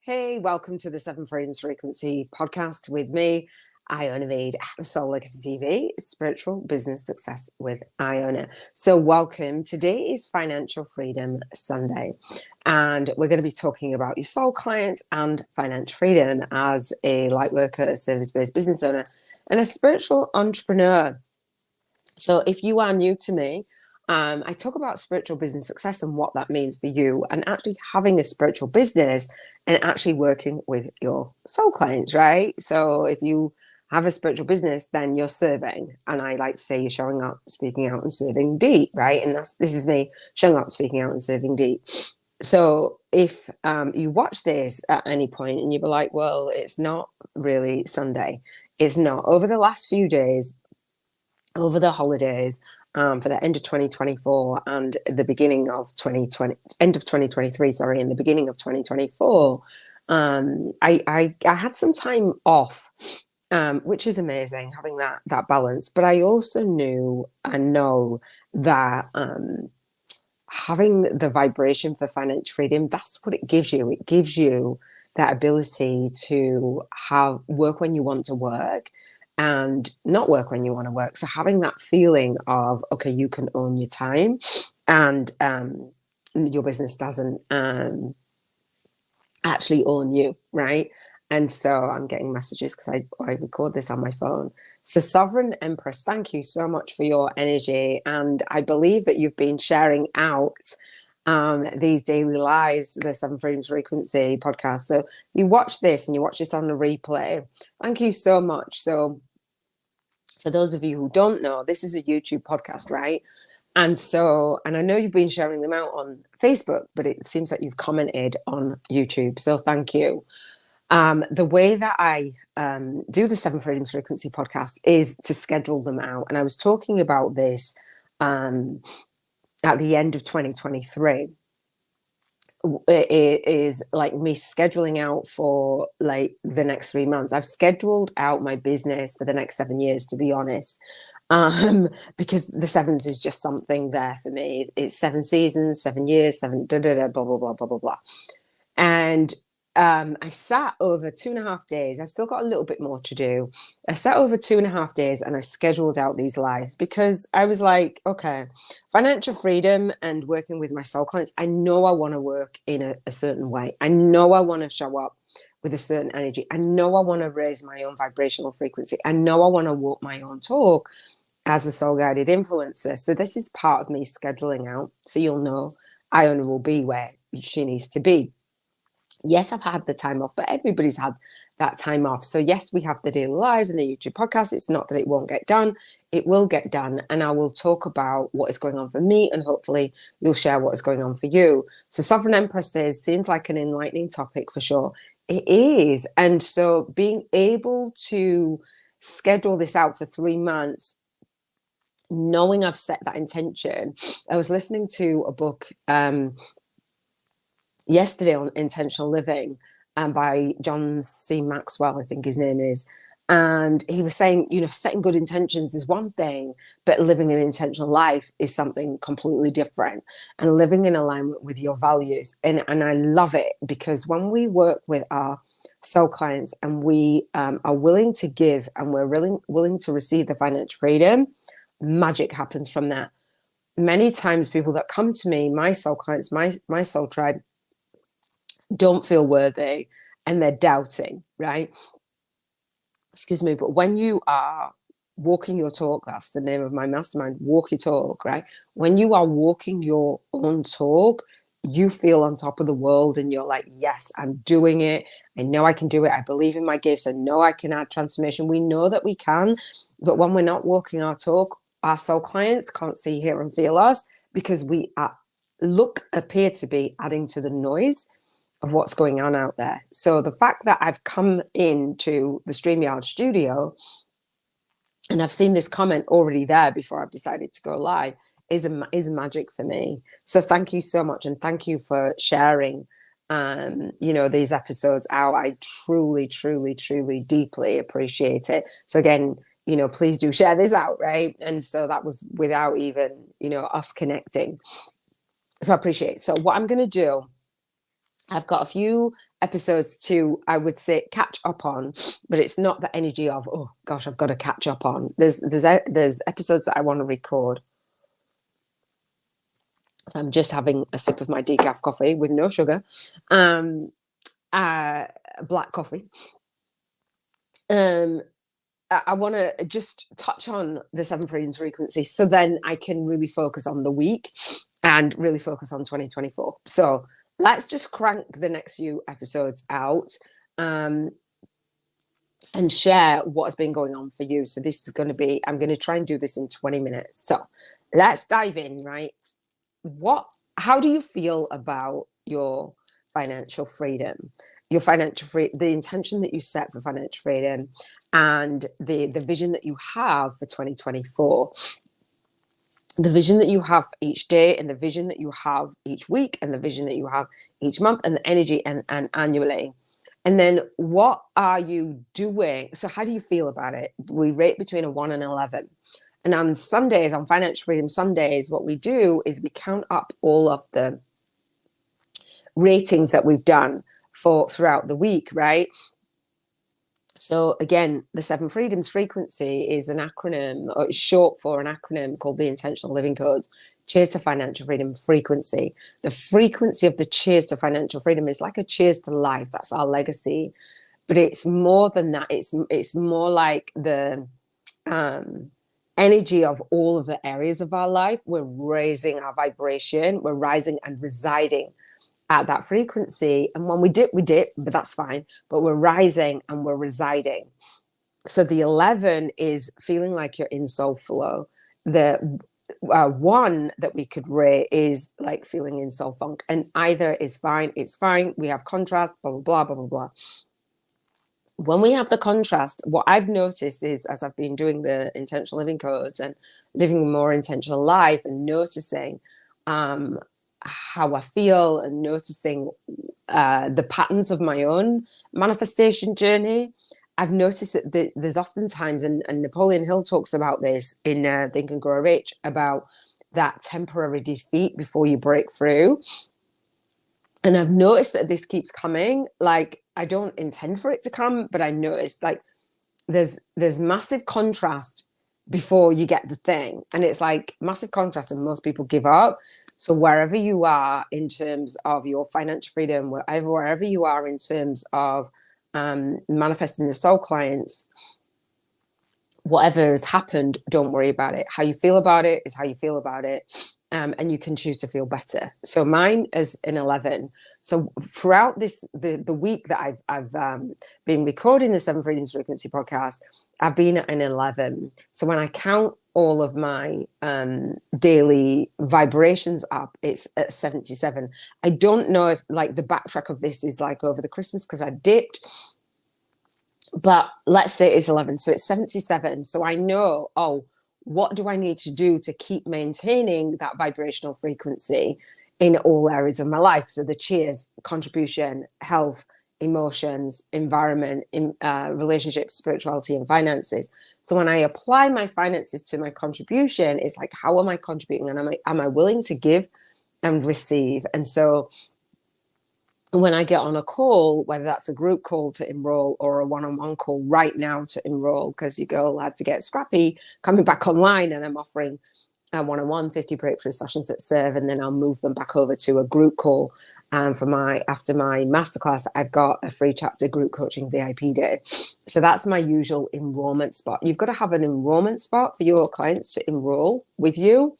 Hey, welcome to the Seven Freedoms Frequency podcast with me, Iona Meade, at Soul Legacy TV, Spiritual Business Success with Iona. So welcome. Today is Financial Freedom Sunday, and we're going to be talking about your soul clients and financial freedom as a light worker, a service-based business owner, and a spiritual entrepreneur. So if you are new to me, I talk about spiritual business success and what that means for you, and actually having a spiritual business and actually working with your soul clients, right? So if you have a spiritual business, then you're serving. And I like to say you're showing up, speaking out, and serving deep, right? And this is me showing up, speaking out, and serving deep. So if you watch this at any point and you were like, well, it's not really Sunday. It's not. Over the last few days, over the holidays, for the end of 2024 and the beginning of 2020, end of 2023, sorry, and the beginning of 2024, I had some time off, which is amazing, having that balance. But I also knew and know that having the vibration for financial freedom, that's what it gives you. It gives you that ability to have work when you want to work and not work when you want to work. So having that feeling of, okay, you can own your time and your business doesn't actually own you, right? And so I'm getting messages because I record this on my phone. So Sovereign Empress, thank you so much for your energy. And I believe that you've been sharing out these daily lives, the Seven Freedoms Frequency podcast. So you watch this and you watch this on the replay. Thank you so much. So for those of you who don't know, this is a YouTube podcast, right? And I know you've been sharing them out on Facebook, but it seems like you've commented on YouTube. So thank you. The way that I do the Seven Freedoms Frequency podcast is to schedule them out. And I was talking about this at the end of 2023. It is like me scheduling out for like the next 3 months. I've scheduled out my business for the next 7 years, to be honest, because the sevens is just something there for me. It's 7 seasons, 7 years, blah, blah, blah, blah, blah, blah. And I sat over 2.5 days. I've still got a little bit more to do. I sat over 2.5 days and I scheduled out these lives because I was like, okay, financial freedom and working with my soul clients. I know I want to work in a certain way. I know I want to show up with a certain energy. I know I want to raise my own vibrational frequency. I know I want to walk my own talk as a soul guided influencer. So this is part of me scheduling out. So you'll know Iona will be where she needs to be. Yes, I've had the time off, but everybody's had that time off. So yes, we have the daily lives and the YouTube podcast. It's not that it won't get done. It will get done. And I will talk about what is going on for me, and hopefully you'll share what is going on for you. So Sovereign Empress says, seems like an enlightening topic for sure. It is. And so being able to schedule this out for 3 months, knowing I've set that intention. I was listening to a book yesterday on intentional living by John C. Maxwell, I think his name is. And he was saying, setting good intentions is one thing, but living an intentional life is something completely different, and living in alignment with your values. And I love it, because when we work with our soul clients and we are willing to give and we're really willing to receive the financial freedom, magic happens from that. Many times people that come to me, my soul clients, my soul tribe, don't feel worthy and they're doubting, right? Excuse me. But when you are walking your talk, that's the name of my mastermind, walk your talk, right? When you are walking your own talk, you feel on top of the world and you're like, yes, I'm doing it. I know I can do it. I believe in my gifts. I know I can add transformation. We know that we can. But when we're not walking our talk, our soul clients can't see, hear, and feel us, because we appear to be adding to the noise of what's going on out there. So the fact that I've come into the StreamYard studio and I've seen this comment already there before I've decided to go live is magic for me. So thank you so much, and thank you for sharing these episodes out. I truly, truly, truly deeply appreciate it. So again, please do share this out, right? And so that was without even us connecting. So I appreciate it. So what I'm going to do, I've got a few episodes to, I would say, catch up on, but it's not the energy of, oh gosh, I've got to catch up on. There's episodes that I want to record. So I'm just having a sip of my decaf coffee with no sugar, black coffee. I want to just touch on the 7 freedoms frequency, so then I can really focus on the week and really focus on 2024. So let's just crank the next few episodes out and share what has been going on for you. So this is going to be, I'm going to try and do this in 20 minutes. So let's dive in, right? How do you feel about your financial freedom? The intention that you set for financial freedom, and the vision that you have for 2024, the vision that you have each day, and the vision that you have each week, and the vision that you have each month, and the energy and annually. And then what are you doing? So how do you feel about it? We rate between a 1 and 11. And on Sundays, on Financial Freedom Sundays, what we do is we count up all of the ratings that we've done throughout the week, right? So again, the 7 freedoms frequency is an acronym, or it's short for an acronym called the Intentional Living Codes. Cheers to Financial Freedom frequency. The frequency of the cheers to financial freedom is like a cheers to life. That's our legacy. But it's more than that. It's more like the energy of all of the areas of our life. We're raising our vibration. We're rising and residing at that frequency. And when we dip, but that's fine. But we're rising and we're residing. So the 11 is feeling like you're in soul flow. The 1 that we could rate is like feeling in soul funk. And either is fine, it's fine. We have contrast, blah, blah, blah, blah, blah, blah. When we have the contrast, what I've noticed is, as I've been doing the intentional living codes and living a more intentional life and noticing how I feel and noticing the patterns of my own manifestation journey, I've noticed that there's oftentimes, and Napoleon Hill talks about this in Think and Grow Rich, about that temporary defeat before you break through. And I've noticed that this keeps coming. Like, I don't intend for it to come, but I noticed like there's massive contrast before you get the thing. And it's like massive contrast, and most people give up. So wherever you are in terms of your financial freedom, wherever you are in terms of manifesting the soul clients, whatever has happened, don't worry about it. How you feel about it is how you feel about it. And you can choose to feel better. So mine is an 11. So throughout the week that I've been recording the 7 Freedoms Frequency podcast, I've been at an 11. So when I count all of my daily vibrations up, it's at 77. I don't know if like the backtrack of this is like over the Christmas because I dipped, but let's say it's 11. So it's 77. So I know, what do I need to do to keep maintaining that vibrational frequency in all areas of my life? So the cheers, contribution, health, emotions, environment, relationships, spirituality, and finances. So when I apply my finances to my contribution, it's like, how am I contributing? And am I willing to give and receive? And so when I get on a call, whether that's a group call to enroll or a one-on-one call right now to enroll, because your girl had to get scrappy coming back online, and I'm offering a one-on-one 50 breakthrough sessions that serve, and then I'll move them back over to a group call. After my masterclass, I've got a free chapter group coaching VIP day. So that's my usual enrollment spot. You've got to have an enrollment spot for your clients to enroll with you.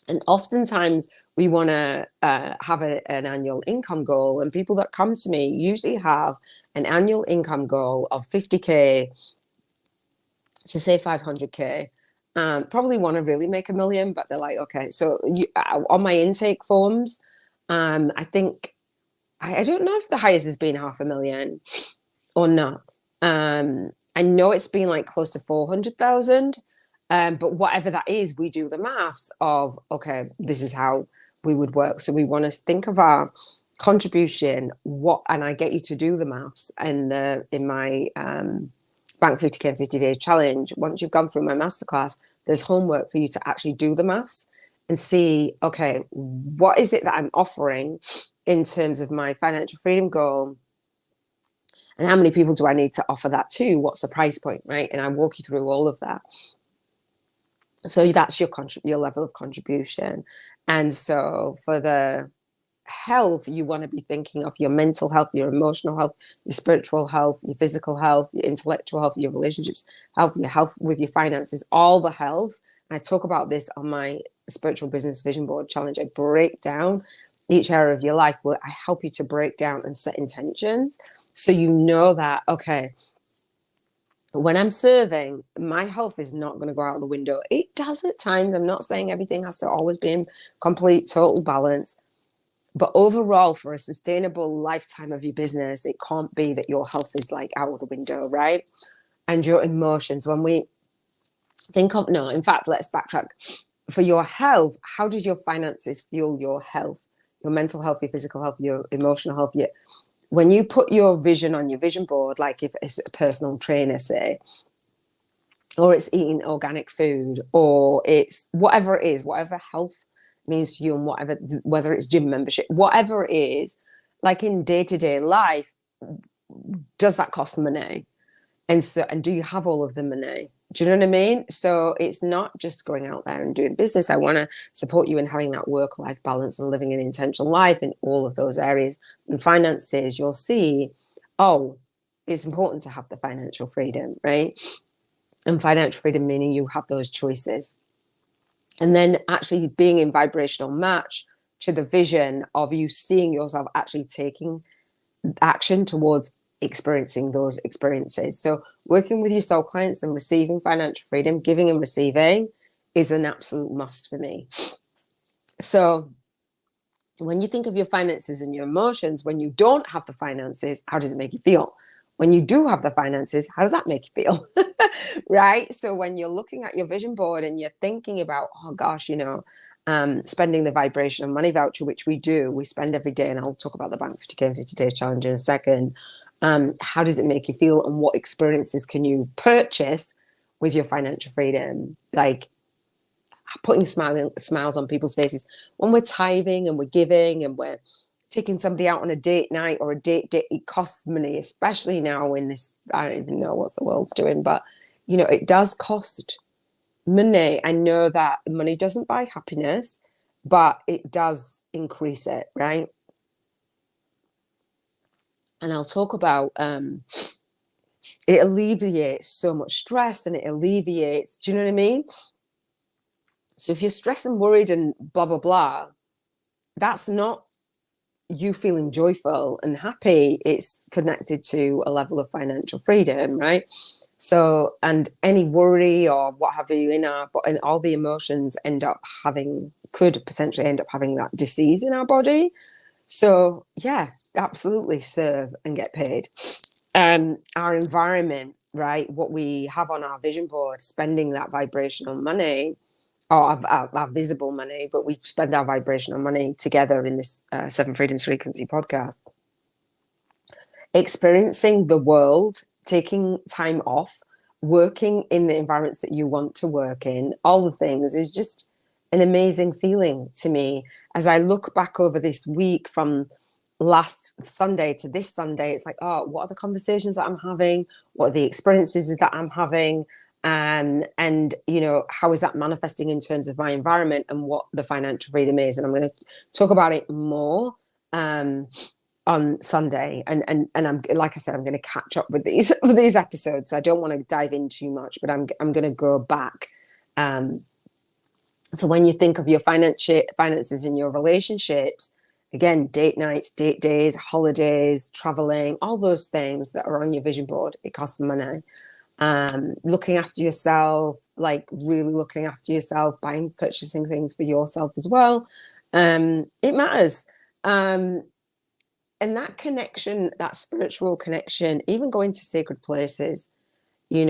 And oftentimes we want to have an annual income goal. And people that come to me usually have an annual income goal of 50K to say 500K. Probably want to really make $1 million, but they're like, okay. So on my intake forms, I think, I don't know if the highest has been 500,000 or not. I know it's been like close to 400,000. But whatever that is, we do the maths of, okay, this is how we would work. So we want to think of our contribution, and I get you to do the maths in my Bank 50K in 50 Days challenge. Once you've gone through my masterclass, there's homework for you to actually do the maths and see, okay, what is it that I'm offering in terms of my financial freedom goal, and how many people do I need to offer that to? What's the price point, right? And I walk you through all of that. So that's your level of contribution. And so for the health, you want to be thinking of your mental health, your emotional health, your spiritual health, your physical health, your intellectual health, your relationships health, your health with your finances, all the healths. And I talk about this on my spiritual business vision board challenge. I break down each area of your life where I help you to break down and set intentions. So you know that, okay, when I'm serving, my health is not going to go out the window. It does at times. I'm not saying everything has to always be in complete, total balance. But overall, for a sustainable lifetime of your business, it can't be that your health is like out of the window, right? And your emotions, when we think of, no, in fact, let's backtrack. For your health, how does your finances fuel your health, your mental health, your physical health, your emotional health? When you put your vision on your vision board, like if it's a personal trainer, say, or it's eating organic food, or it's whatever it is, whatever health means to you, and whatever, whether it's gym membership, whatever it is, like in day-to-day life, does that cost money? And so, and do you have all of the money? Do you know what I mean? So it's not just going out there and doing business. I want to support you in having that work-life balance and living an intentional life in all of those areas. And finances, you'll see, oh, it's important to have the financial freedom, right? And financial freedom meaning you have those choices. And then actually being in vibrational match to the vision of you seeing yourself actually taking action towards experiencing those experiences. So working with your soul clients and receiving financial freedom, giving and receiving, is an absolute must for me. So when you think of your finances and your emotions, when you don't have the finances, how does it make you feel? When you do have the finances, how does that make you feel? Right? So when you're looking at your vision board and you're thinking about, oh gosh, spending the vibrational money voucher, which we spend every day, and I'll talk about the Bank 50K and 50 Days Challenge in a second. How does it make you feel, and what experiences can you purchase with your financial freedom? Like putting smiles on people's faces when we're tithing and we're giving and we're taking somebody out on a date night or a date, it costs money, especially now in this, I don't even know what the world's doing, but it does cost money. I know that money doesn't buy happiness, but it does increase it, right? And I'll talk about it alleviates so much stress, and it alleviates, do you know what I mean? So if you're stressed and worried and blah blah blah, that's not you feeling joyful and happy. It's connected to a level of financial freedom, right? So, and any worry or what have you and all the emotions could potentially end up having that disease in our body. So yeah, absolutely serve and get paid. Our environment, right? What we have on our vision board, spending that vibrational money, or our visible money, but we spend our vibrational money together in this 7 Freedoms Frequency podcast. Experiencing the world, taking time off, working in the environments that you want to work in, all the things is just an amazing feeling to me. As I look back over this week from last Sunday to this Sunday, it's like, oh, what are the conversations that I'm having? What are the experiences that I'm having? And how is that manifesting in terms of my environment and what the financial freedom is? And I'm going to talk about it more on Sunday, and I'm, like I said, I'm going to catch up with these episodes, so I don't want to dive in too much, but I'm going to go back. So when you think of your finances in your relationships, again, date nights, date days, holidays, traveling, all those things that are on your vision board, it costs money. Looking after yourself, like really looking after yourself, purchasing things for yourself as well. It matters. And that connection, that spiritual connection, even going to sacred places, it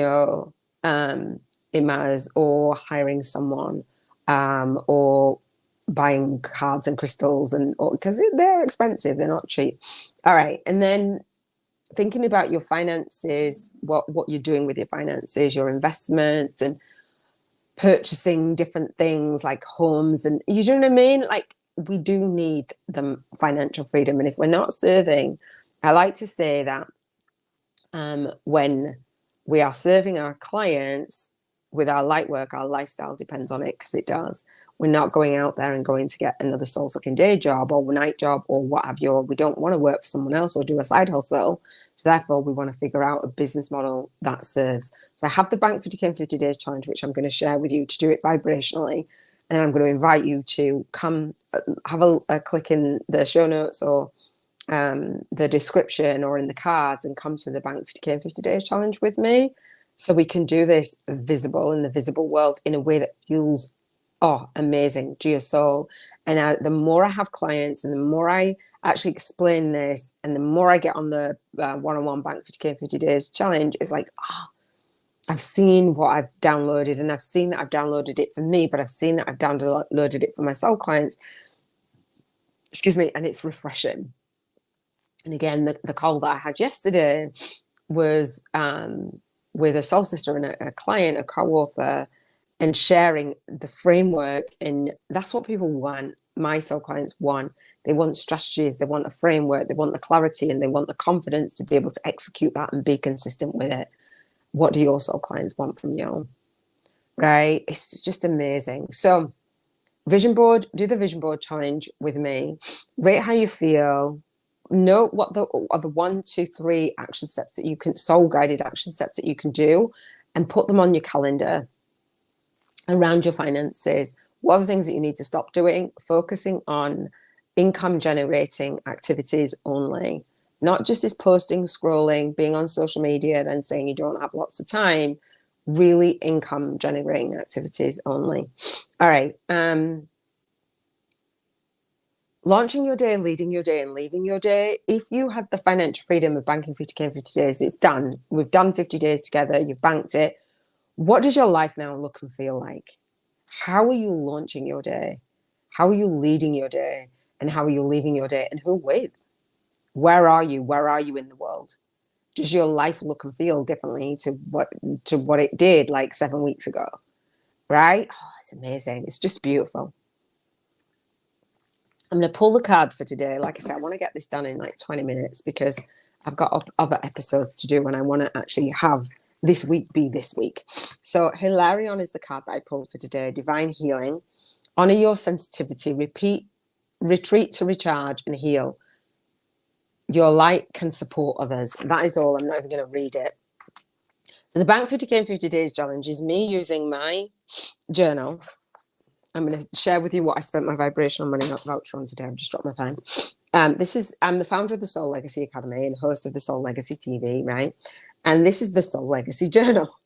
matters, or hiring someone, or buying cards and crystals, because they're expensive, they're not cheap. All right. And then thinking about your finances, what you're doing with your finances, your investments, and purchasing different things like homes, and you know what I mean? Like we do need the financial freedom. And if we're not serving, I like to say that when we are serving our clients with our light work, our lifestyle depends on it, because it does. We're not going out there and going to get another soul-sucking day job or night job or what have you. Or we don't want to work for someone else or do a side hustle. So therefore, we want to figure out a business model that serves. So I have the Bank 50K in 50 Days challenge, which I'm going to share with you to do it vibrationally. And I'm going to invite you to come have a click in the show notes or the description or in the cards and come to the Bank 50K in 50 Days challenge with me. So we can do this visible in the visible world in a way that feels amazing to your soul. And the more I have clients and the more I actually explain this and the more I get on the one-on-one Bank 50K in 50 Days challenge, it's like, I've seen what I've downloaded, and I've seen that I've downloaded it for me, but I've seen that I've downloaded it for my soul clients. Excuse me. And it's refreshing. And again, the call that I had yesterday was with a soul sister and a client, a co-author, and sharing the framework. And that's what people want. My soul clients want. They want strategies. They want a framework. They want the clarity, and they want the confidence to be able to execute that and be consistent with it. What do your soul clients want from you? Right? It's just amazing. So vision board, do the vision board challenge with me. Rate how you feel. Know what are the 1, 2, 3 action steps that you can, soul guided action steps that you can do, and put them on your calendar around your finances. What are the things that you need to stop doing? Focusing on income generating activities only, not just this posting, scrolling, being on social media, then saying you don't have lots of time. Really income generating activities only. All right. Launching your day, leading your day, and leaving your day. If you had the financial freedom of banking 50K in 50 days, it's done. We've done 50 days together. You've banked it. What does your life now look and feel like? How are you launching your day? How are you leading your day? And how are you leaving your day? And who with? Where are you? Where are you in the world? Does your life look and feel differently to what it did like 7 weeks ago? Right? Oh, it's amazing. It's just beautiful. I'm going to pull the card for today. Like I said, I want to get this done in like 20 minutes because I've got other episodes to do and I want to actually have this week be this week. So Hilarion is the card that I pulled for today. Divine healing. Honor your sensitivity. Retreat to recharge and heal. Your light can support others. That is all. I'm not even going to read it. So the Bank 50K in 50 Days challenge is me using my journal. I'm going to share with you what I spent my vibrational money voucher on today. I've just dropped my pen. I'm the founder of the Soul Legacy Academy and host of the Soul Legacy TV, right? And this is the Soul Legacy Journal,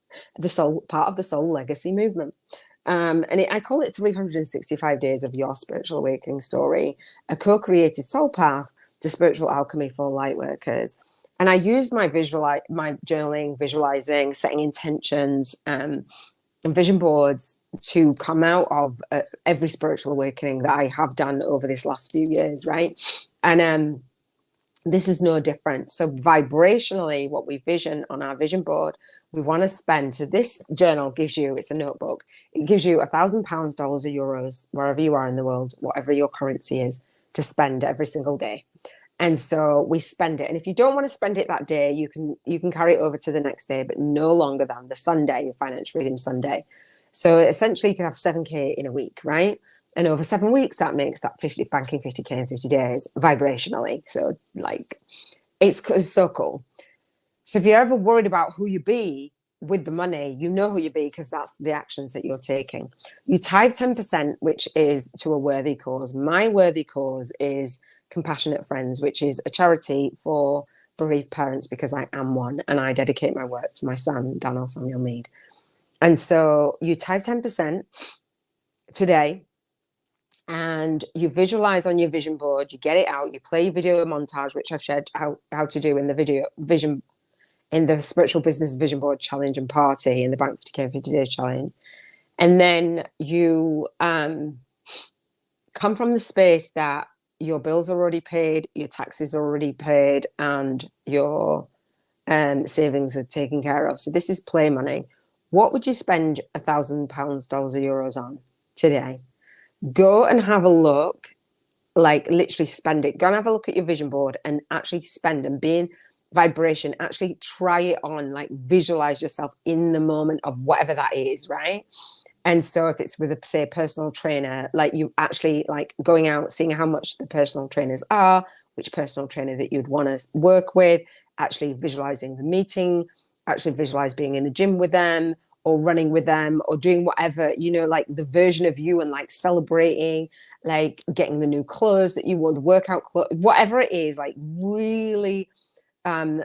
part of the Soul Legacy movement. I call it 365 Days of Your Spiritual Awakening Story, a co-created soul path to spiritual alchemy for light workers. And I used my journaling, visualizing, setting intentions, and vision boards to come out of every spiritual awakening that I have done over this last few years, right? And this is no different. So vibrationally, what we vision on our vision board, we want to spend. So this journal gives you, it's a notebook. It gives you £1,000, dollars, or euros, wherever you are in the world, whatever your currency is, to spend every single day. And so we spend it. And if you don't want to spend it that day, you can carry it over to the next day, but no longer than the Sunday, your Financial Freedom Sunday. So essentially you can have 7K in a week, right? And over 7 weeks, that makes that banking 50K in 50 days vibrationally. So like, it's so cool. So if you're ever worried about who you be with the money, you know who you be because that's the actions that you're taking. You type 10%, which is to a worthy cause. My worthy cause is Compassionate Friends, which is a charity for bereaved parents because I am one and I dedicate my work to my son, Iona Meade. And so you type 10% today and you visualize on your vision board, you get it out, you play video montage, which I've shared how to do in the Spiritual Business Vision Board Challenge and Party in the Bank 50K 50 Days Challenge. And then you come from the space that your bills are already paid, your taxes are already paid, and your savings are taken care of. So this is play money. What would you spend £1,000, dollars, or euros on today? Go and have a look like literally spend it. Go and have a look at your vision board and actually spend and be in vibration. Actually try it on, like visualize yourself in the moment of whatever that is, right? And so if it's with a, say, a personal trainer, like you actually like going out, seeing how much the personal trainers are, which personal trainer that you'd want to work with, actually visualizing the meeting, actually visualize being in the gym with them or running with them or doing whatever, you know, like the version of you, and like celebrating, like getting the new clothes that you want, the workout clothes, whatever it is, like really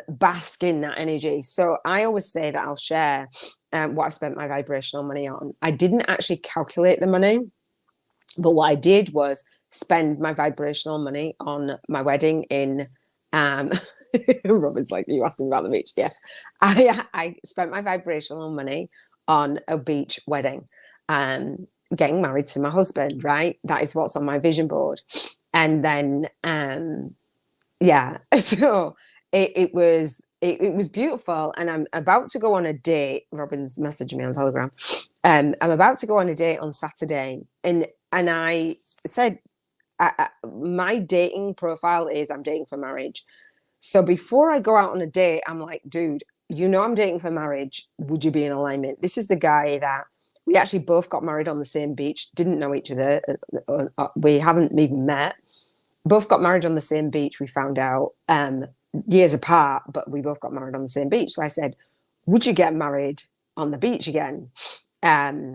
bask in that energy. So I always say that I'll share what I've spent my vibrational money on. I didn't actually calculate the money, but what I did was spend my vibrational money on my wedding in Robin's like, you asked him about the beach. Yes. I spent my vibrational money on a beach wedding, getting married to my husband, right? That is what's on my vision board. And then yeah, so it was beautiful, and I'm about to go on a date. Robin's messaging me on Telegram. I'm about to go on a date on Saturday, and I said my dating profile is I'm dating for marriage. So before I go out on a date, I'm like, dude, you know I'm dating for marriage. Would you be in alignment? This is the guy that we actually both got married on the same beach, didn't know each other. We haven't even met. Both got married on the same beach, we found out years apart, but we both got married on the same beach. So I said, would you get married on the beach again? But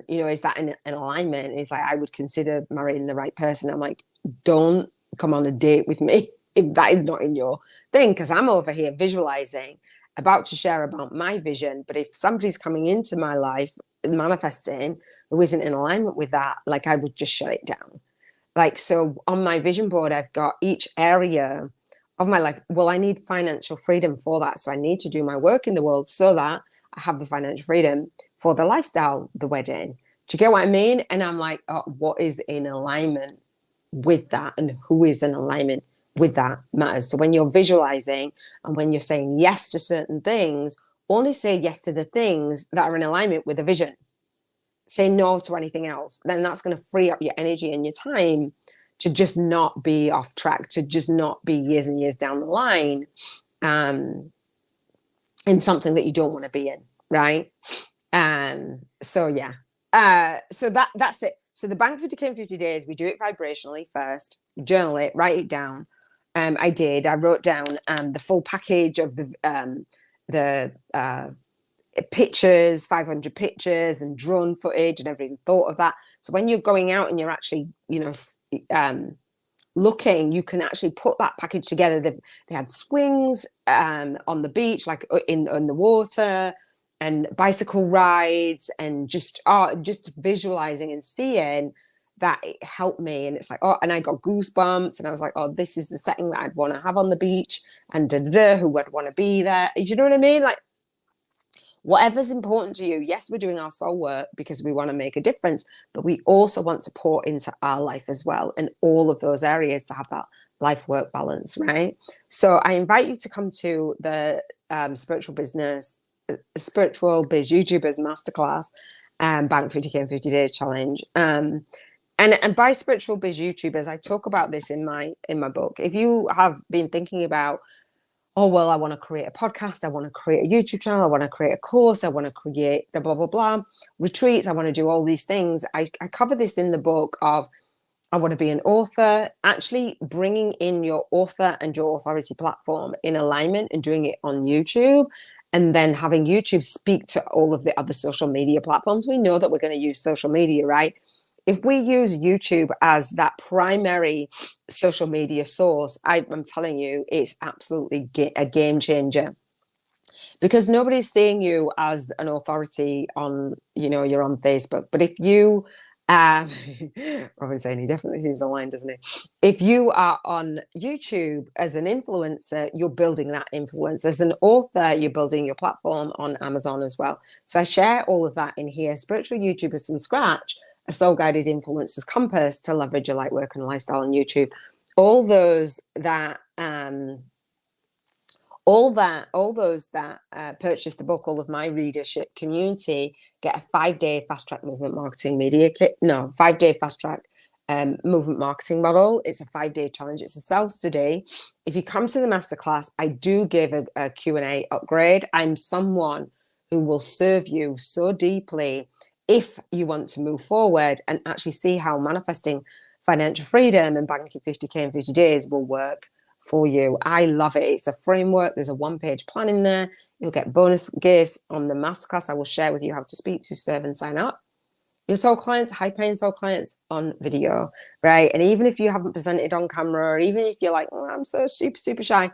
you know, is that in alignment? It's like, I would consider marrying the right person. I'm like, don't come on a date with me if that is not in your thing, because I'm over here visualizing, about to share about my vision. But if somebody's coming into my life manifesting who isn't in alignment with that, like I would just shut it down. Like, so on my vision board, I've got each area of my life. Well, I need financial freedom for that. So I need to do my work in the world so that I have the financial freedom for the lifestyle, the wedding. Do you get what I mean? And I'm like, oh, what is in alignment with that, and who is in alignment with that matters. So when you're visualizing and when you're saying yes to certain things, only say yes to the things that are in alignment with the vision. Say no to anything else. Then that's going to free up your energy and your time to just not be off track, to just not be years and years down the line in something that you don't want to be in, right? So yeah. So that's it. So the Bank 50K in 50 days, we do it vibrationally first, journal it, write it down. I did. I wrote down the full package of the pictures, 500 pictures and drone footage and everything, thought of that. So when you're going out and you're actually, you know, looking, you can actually put that package together. They had swings on the beach, like in the water, and bicycle rides, and just visualizing and seeing that, it helped me. And it's like, oh, and I got goosebumps, and I was like, oh, this is the setting that I'd want to have on the beach, and who would want to be there. You know what I mean? Like, whatever's important to you. Yes, we're doing our soul work because we want to make a difference, but we also want to pour into our life as well, and all of those areas to have that life work balance, right? So I invite you to come to the Spiritual Biz YouTubers Masterclass, Bank 50K in 50 Days Challenge. And by Spiritual Biz YouTubers, I talk about this in my book. If you have been thinking about, oh, well, I want to create a podcast, I want to create a YouTube channel, I want to create a course, I want to create the blah, blah, blah, retreats, I want to do all these things. I cover this in the book of, I want to be an author, actually bringing in your author and your authority platform in alignment and doing it on YouTube, and then having YouTube speak to all of the other social media platforms. We know that we're going to use social media, right? If we use YouTube as that primary social media source, I'm telling you, it's absolutely a game changer, because nobody's seeing you as an authority on, you know, you're on Facebook. But if you, Robin's saying he definitely seems aligned, doesn't he? If you are on YouTube as an influencer, you're building that influence. As an author, you're building your platform on Amazon as well. So I share all of that in here. Spiritual YouTubers from scratch, a soul-guided influencer's compass to leverage your light work and lifestyle on YouTube. All those that all those that purchase the book, all of my readership community, get a 5-day fast track movement marketing media kit. No, 5-day fast track movement marketing model. It's a 5-day challenge. It's a self-study. If you come to the masterclass, I do give a Q&A upgrade. I'm someone who will serve you so deeply if you want to move forward and actually see how manifesting financial freedom and banking 50K in 50 days will work for you. I love it. It's a framework. There's a 1-page plan in there. You'll get bonus gifts on the masterclass. I will share with you how to speak to, serve, and sign up your soul clients, high-paying soul clients on video, right? And even if you haven't presented on camera, or even if you're like, oh, I'm so super, super shy,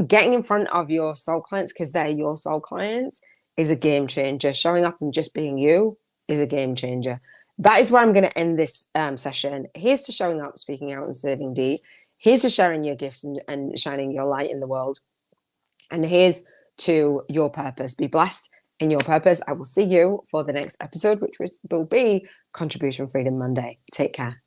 getting in front of your soul clients, because they're your soul clients, is a game changer. Showing up and just being you is a game changer. That is where I'm going to end this session. Here's to showing up, speaking out, and serving deep. Here's to sharing your gifts and shining your light in the world. And here's to your purpose. Be blessed in your purpose. I will see you for the next episode, which will be Contribution Freedom Monday. Take care.